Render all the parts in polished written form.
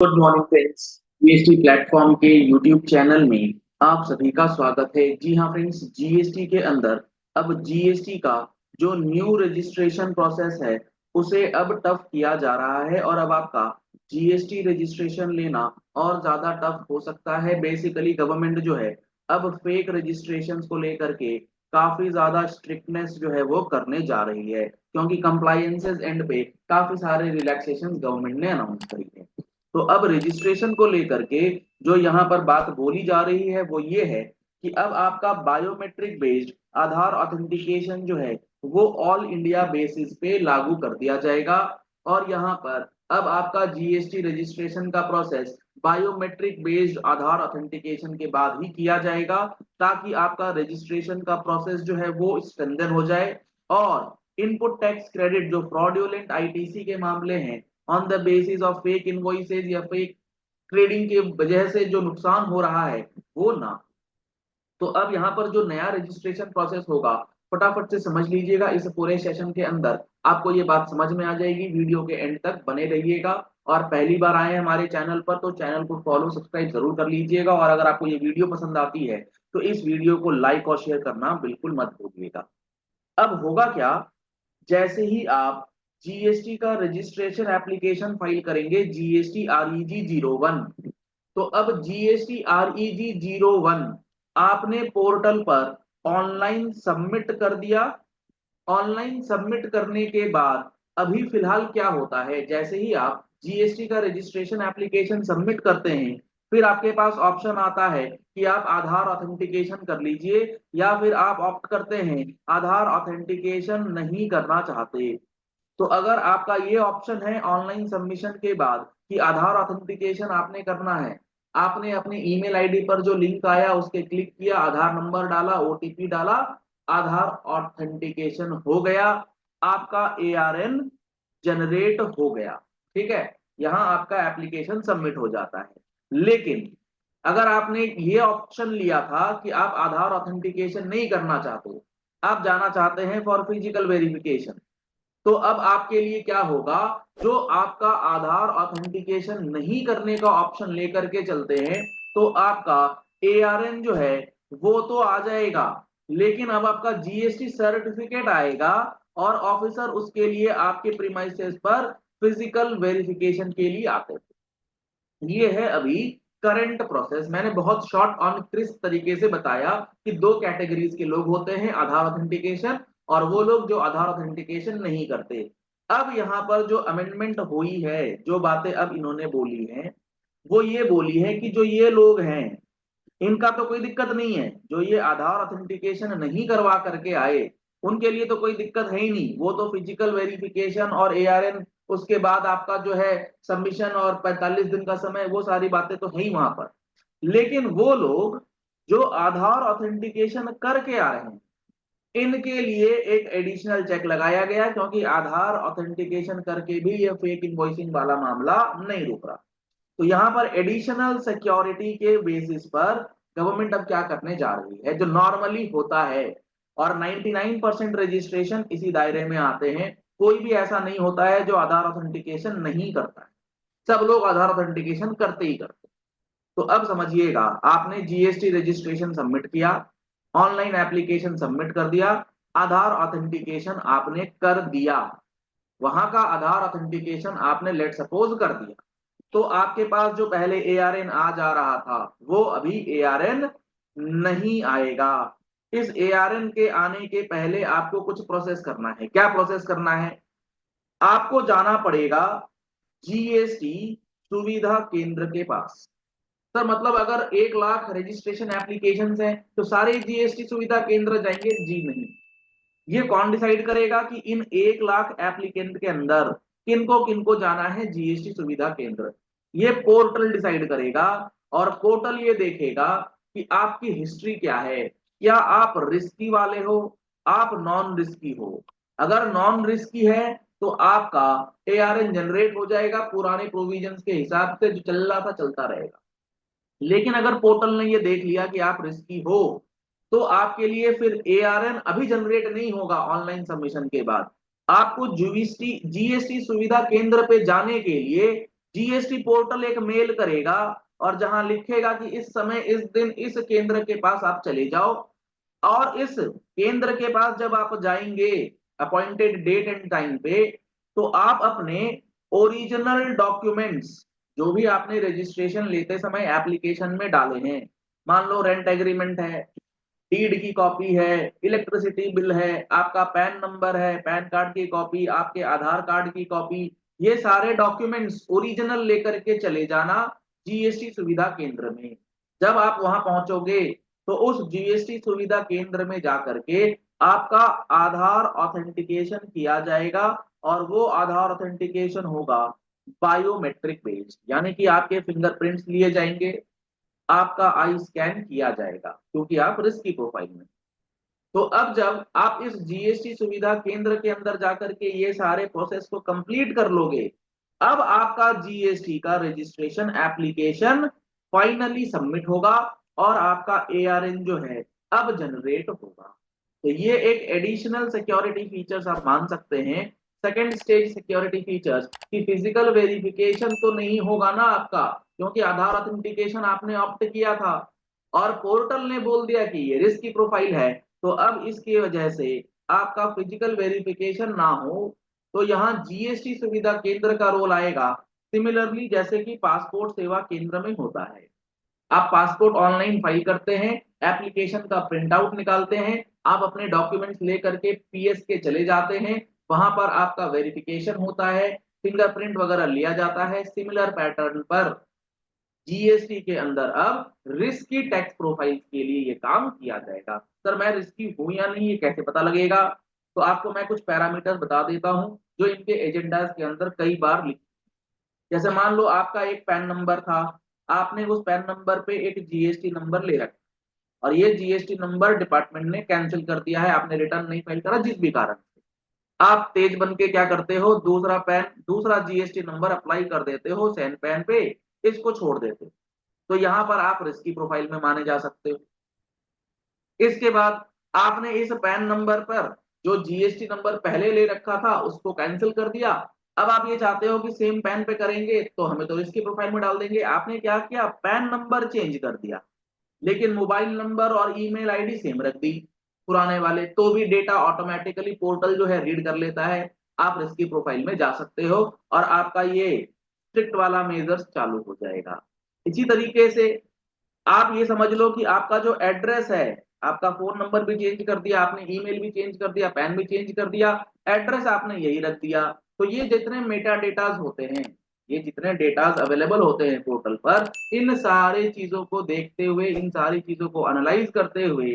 Good morning friends. GST platform के YouTube channel में आप सभी का स्वागत है। जी हाँ फ्रेंड्स, जीएसटी के अंदर अब जीएसटी का जो न्यू रजिस्ट्रेशन प्रोसेस है उसे अब टफ किया जा रहा है और अब आपका जीएसटी रजिस्ट्रेशन लेना और ज्यादा टफ हो सकता है। बेसिकली गवर्नमेंट जो है अब फेक रजिस्ट्रेशन को लेकर के काफी ज्यादा स्ट्रिक्टनेस जो है वो करने जा रही है, क्योंकि कंप्लायंसेस एंड पे काफी सारे रिलैक्सेशन गवर्नमेंट ने अनाउंस करी है। तो अब रजिस्ट्रेशन को लेकर के जो यहाँ पर बात बोली जा रही है वो ये है कि अब आपका बायोमेट्रिक बेस्ड आधार ऑथेंटिकेशन जो है वो ऑल इंडिया बेसिस पे लागू कर दिया जाएगा। और यहाँ पर अब आपका जीएसटी रजिस्ट्रेशन का process biometric based Aadhaar authentication के बाद ही किया जाएगा, ताकि आपका रजिस्ट्रेशन का प्रोसेस जो है वो स्ट्रेंथन हो जाए और इनपुट टैक्स क्रेडिट जो फ्रॉडुलेंट आईटीसी के मामले हैं on the basis of fake invoices या फेक ट्रेडिंग की वजह से जो नुकसान हो रहा है वो ना। तो अब यहाँ पर जो नया रजिस्ट्रेशन प्रोसेस होगा फटाफट से समझ लीजिएगा। इस पूरे सेशन के अंदर आपको ये बात समझ में आ जाएगी। वीडियो के एंड तक बने रहिएगा और पहली बार आए हैं हमारे चैनल पर तो चैनल को फॉलो सब्सक्राइब जरूर कर लीजिएगा। और अगर आपको ये वीडियो पसंद आती है तो इस वीडियो को लाइक और शेयर करना बिल्कुल मत भूलिएगा। अब होगा क्या, जैसे ही आप जीएसटी का रजिस्ट्रेशन एप्लीकेशन फाइल करेंगे जीएसटी आरईजी 01, तो अब जीएसटी आरईजी 01 आपने पोर्टल पर ऑनलाइन सबमिट कर दिया। ऑनलाइन सबमिट करने के बाद अभी फिलहाल क्या होता है, जैसे ही आप जीएसटी का रजिस्ट्रेशन एप्लीकेशन सबमिट करते हैं फिर आपके पास ऑप्शन आता है कि आप आधार ऑथेंटिकेशन कर लीजिए, या फिर आप ऑप्ट करते हैं आधार ऑथेंटिकेशन नहीं करना चाहते। तो अगर आपका ये ऑप्शन है ऑनलाइन सबमिशन के बाद कि आधार ऑथेंटिकेशन आपने करना है, आपने अपने ईमेल आईडी पर जो लिंक आया उसके क्लिक किया, आधार नंबर डाला, ओटीपी डाला, आधार ऑथेंटिकेशन हो गया, आपका एआरएन जनरेट हो गया। ठीक है, यहां आपका एप्लीकेशन सबमिट हो जाता है। लेकिन अगर आपने ये ऑप्शन लिया था कि आप आधार ऑथेंटिकेशन नहीं करना चाहते, आप जाना चाहते हैं फॉर फिजिकल वेरिफिकेशन, तो अब आपके लिए क्या होगा, जो आपका आधार ऑथेंटिकेशन नहीं करने का ऑप्शन लेकर के चलते हैं तो आपका एआरएन जो है वो तो आ जाएगा, लेकिन अब आपका जीएसटी सर्टिफिकेट आएगा और ऑफिसर उसके लिए आपके प्रीमाइसेस पर फिजिकल वेरिफिकेशन के लिए आते हैं। ये है अभी करंट प्रोसेस। मैंने बहुत शॉर्ट ऑन क्रिस्प तरीके से बताया कि दो कैटेगरीज के लोग होते हैं, आधार ऑथेंटिकेशन और वो लोग जो आधार ऑथेंटिकेशन नहीं करते। अब यहाँ पर जो अमेंडमेंट हुई है, जो बातें अब इन्होंने बोली हैं वो ये बोली है कि जो ये लोग हैं इनका तो कोई दिक्कत नहीं है, जो ये आधार ऑथेंटिकेशन नहीं करवा करके आए उनके लिए तो कोई दिक्कत है ही नहीं, वो तो फिजिकल वेरिफिकेशन और एआरएन उसके बाद आपका जो है सबमिशन और 45 दिन का समय, वो सारी बातें तो है ही वहां पर। लेकिन वो लोग जो आधार ऑथेंटिकेशन करके आ रहे हैं इनके लिए एक एडिशनल चेक लगाया गया, क्योंकि आधार ऑथेंटिकेशन करके भी ये फेक इनवॉइसिंग वाला मामला नहीं रुक रहा। तो यहाँ पर एडिशनल सिक्योरिटी के बेसिस पर गवर्नमेंट अब क्या करने जा रही है, जो नॉर्मली होता है और 99% रजिस्ट्रेशन इसी दायरे में आते हैं, कोई भी ऐसा नहीं होता है जो आधार ऑथेंटिकेशन नहीं करता है, सब लोग आधार ऑथेंटिकेशन करते ही करते हैं। तो अब समझिएगा, आपने जीएसटी रजिस्ट्रेशन सबमिट किया, ऑनलाइन एप्लीकेशन सबमिट कर दिया, आधार ऑथेंटिकेशन आपने कर दिया, वहां का आधार ऑथेंटिकेशन आपने लेट सपोज कर दिया, तो आपके पास जो पहले एआरएन आ जा रहा था वो अभी एआरएन नहीं आएगा। इस एआरएन के आने के पहले आपको कुछ प्रोसेस करना है। क्या प्रोसेस करना है, आपको जाना पड़ेगा जीएसटी सुविधा केंद्र के पास। सर मतलब अगर 1 लाख रजिस्ट्रेशन एप्लीकेशन हैं तो सारे जीएसटी सुविधा केंद्र जाएंगे? जी नहीं। ये कौन डिसाइड करेगा कि इन 1 लाख एप्लीकेंट के अंदर किनको किनको जाना है जीएसटी सुविधा केंद्र? ये पोर्टल डिसाइड करेगा और पोर्टल ये देखेगा कि आपकी हिस्ट्री क्या है, क्या आप रिस्की वाले हो, आप नॉन रिस्की हो। अगर नॉन रिस्की है तो आपका एआरएन जनरेट हो जाएगा पुराने प्रोविजंस के हिसाब से, जो चल रहा था चलता रहेगा। लेकिन अगर पोर्टल ने ये देख लिया कि आप रिस्की हो तो आपके लिए फिर एआरएन अभी जनरेट नहीं होगा। ऑनलाइन सबमिशन के बाद आपको जीएसटी सुविधा केंद्र पे जाने के लिए जीएसटी पोर्टल एक मेल करेगा और जहां लिखेगा कि इस समय इस दिन इस केंद्र के पास आप चले जाओ, और इस केंद्र के पास जब आप जाएंगे अपॉइंटेड डेट एंड टाइम पे, तो आप अपने ओरिजिनल डॉक्यूमेंट्स जो भी आपने रजिस्ट्रेशन लेते समय एप्लीकेशन में डाले हैं, मान लो रेंट एग्रीमेंट है, डीड की कॉपी है, इलेक्ट्रिसिटी बिल है, आपका पैन नंबर है, पैन कार्ड की कॉपी, आपके आधार कार्ड की कॉपी, ये सारे डॉक्यूमेंट्स ओरिजिनल लेकर के चले जाना जीएसटी सुविधा केंद्र में। जब आप वहां पहुंचोगे तो उस जीएसटी सुविधा केंद्र में जाकर के आपका आधार ऑथेंटिकेशन किया जाएगा, और वो आधार ऑथेंटिकेशन होगा बायोमेट्रिक बेस्ड, यानी कि आपके फिंगरप्रिंट्स लिए जाएंगे, आपका आई स्कैन किया जाएगा क्योंकि आप रिस्की प्रोफाइल में। तो अब जब आप इस जीएसटी सुविधा केंद्र के अंदर जाकर के ये सारे प्रोसेस को कंप्लीट कर लोगे, अब आपका जीएसटी का रजिस्ट्रेशन एप्लीकेशन फाइनली सबमिट होगा और आपका एआरएन जो है अब जनरेट होगा। तो ये एक एडिशनल सिक्योरिटी फीचर्स आप मान सकते हैं, सेकेंड स्टेज सिक्योरिटी फीचर्स, कि फिजिकल वेरिफिकेशन तो नहीं होगा ना आपका, क्योंकि आधार ऑथेंटिकेशन आपने ऑप्ट किया था और पोर्टल ने बोल दिया कि ये रिस्की प्रोफाइल है, तो अब इसकी वजह से आपका फिजिकल वेरिफिकेशन ना हो, तो यहाँ जीएसटी सुविधा केंद्र का रोल आएगा, सिमिलरली जैसे कि पासपोर्ट सेवा केंद्र में होता है। आप पासपोर्ट ऑनलाइन फाइल करते हैं, एप्लीकेशन का प्रिंट आउट निकालते हैं, आप अपने डॉक्यूमेंट्स लेकर के पीएस के चले जाते हैं, वहां पर आपका वेरिफिकेशन होता है, फिंगरप्रिंट वगैरह लिया जाता है। सिमिलर पैटर्न पर जीएसटी के अंदर अब रिस्की टैक्स प्रोफाइल के लिए ये काम किया जाएगा। सर मैं रिस्की हूं या नहीं ये कैसे पता लगेगा? तो आपको मैं कुछ पैरामीटर बता देता हूं जो इनके एजेंडाज के अंदर कई बार लिखे। जैसे मान लो आपका एक पैन नंबर था, आपने उस पैन नंबर पे एक जीएसटी नंबर ले रखा और ये जीएसटी नंबर डिपार्टमेंट ने कैंसिल कर दिया है, आपने रिटर्न नहीं फाइल करा जिस भी कारण से, आप तेज बन के क्या करते हो, दूसरा जीएसटी नंबर अप्लाई कर देते हो सैन पैन पे, इसको छोड़ देते हो, तो यहाँ पर आप रिस्की प्रोफाइल में माने जा सकते हो। इसके बाद आपने इस पैन नंबर पर जो जीएसटी नंबर पहले ले रखा था उसको कैंसिल कर दिया, अब आप ये चाहते हो कि सेम पैन पे करेंगे तो हमें तो रिस्की प्रोफाइल में डाल देंगे। आपने क्या किया, पैन नंबर चेंज कर दिया लेकिन मोबाइल नंबर और ईमेल आईडी सेम रख दी पुराने वाले, तो भी डेटा ऑटोमेटिकली पोर्टल जो है रीड कर लेता है, आप रिस्की प्रोफाइल में जा सकते हो और आपका ये स्ट्रिक्ट वाला मेजर्स चालू हो जाएगा। इसी तरीके से आप ये समझ लो कि आपका जो एड्रेस है, आपका फोन नंबर भी चेंज कर दिया आपने, ईमेल भी चेंज कर दिया, पैन भी चेंज कर दिया, एड्रेस आपने यही रख दिया, तो ये जितने मेटा डेटाज होते हैं, ये जितने डेटाज अवेलेबल होते हैं पोर्टल पर, इन सारी चीजों को देखते हुए, इन सारी चीजों को एनालाइज करते हुए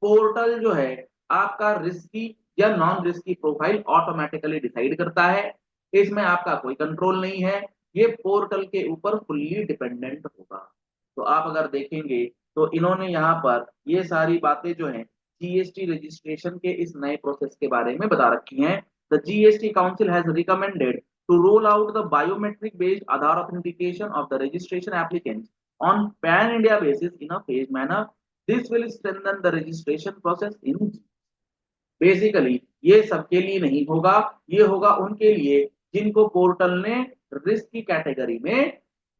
पोर्टल जो है आपका रिस्की या non risky profile automatically decide करता है। इसमें आपका कोई कंट्रोल नहीं है, ये पोर्टल के ऊपर फुल्ली डिपेंडेंट होगा। तो आप अगर देखेंगे तो इन्होंने यहाँ पर ये सारी बातें जो हैं जीएसटी रजिस्ट्रेशन के इस नए प्रोसेस के बारे में बता रखी हैं। The GST council has recommended to roll out the biometric based Aadhaar authentication of the registration applicants on pan India basis in a phase manner. This will strengthen the registration process in. Basically ये सबके लिए नहीं होगा, ये होगा उनके लिए जिनको पोर्टल ने रिस्क की कैटेगरी में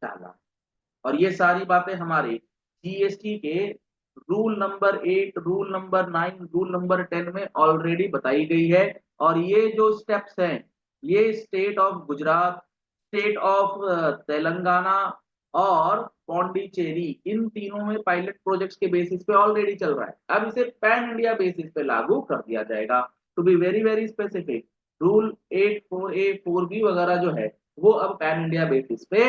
डाला। और ये सारी बातें हमारे जीएसटी के rule number 8, rule number 9, rule number 10 में ऑलरेडी बताई गई है। और ये जो स्टेप्स हैं ये state of Gujarat, state of Telangana और पौंडीचेरी, इन तीनों में पायलट प्रोजेक्ट्स के बेसिस पे ऑलरेडी चल रहा है, अब इसे पैन इंडिया बेसिस पे लागू कर दिया जाएगा। To be very very specific, rule 8(4)(a), 4(b) वगैरह जो है वो अब पैन इंडिया बेसिस पे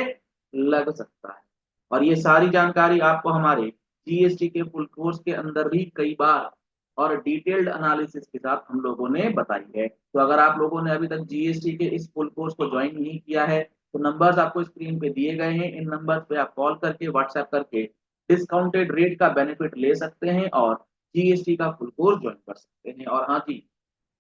लग सकता है। और ये सारी जानकारी आपको हमारे जीएसटी के फुल कोर्स के अंदर भी कई बार और डिटेल्ड एनालिसिस के साथ हम लोगों ने बताई है। तो अगर आप लोगों ने अभी तक जीएसटी के इस फुल कोर्स को ज्वाइन नहीं किया है तो नंबर्स आपको स्क्रीन पे दिए गए हैं, इन नंबर्स पे आप कॉल करके व्हाट्सएप करके डिस्काउंटेड रेट का बेनिफिट ले सकते हैं और जीएसटी का फुल कोर्स ज्वाइन कर सकते हैं। और हाँ जी,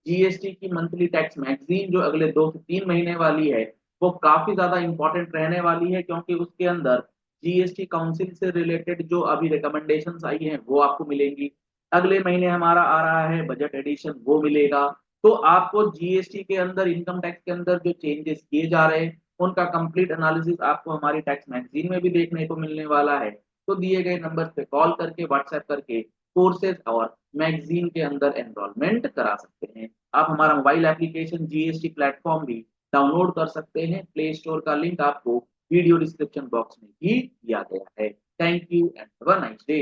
जीएसटी की मंथली टैक्स मैगजीन जो अगले 2 से 3 महीने वाली है वो काफी ज्यादा इंपॉर्टेंट रहने वाली है, क्योंकि उसके अंदर जीएसटी काउंसिल से रिलेटेड जो अभी रिकमेंडेशंस आई हैं वो आपको मिलेंगी। अगले महीने हमारा आ रहा है बजट एडिशन, वो मिलेगा। तो आपको जीएसटी के अंदर, इनकम टैक्स के अंदर जो चेंजेस किए जा रहे हैं उनका कंप्लीट एनालिसिस आपको हमारी टैक्स मैगजीन में भी देखने को मिलने वाला है। तो दिए गए नंबर पे कॉल करके, व्हाट्सएप करके कोर्सेज और मैगजीन के अंदर एनरोलमेंट करा सकते हैं। आप हमारा मोबाइल एप्लीकेशन जीएसटी प्लेटफॉर्म भी डाउनलोड कर सकते हैं। प्ले स्टोर का लिंक आपको वीडियो डिस्क्रिप्शन बॉक्स में भी दिया गया है। Thank you and have a nice day.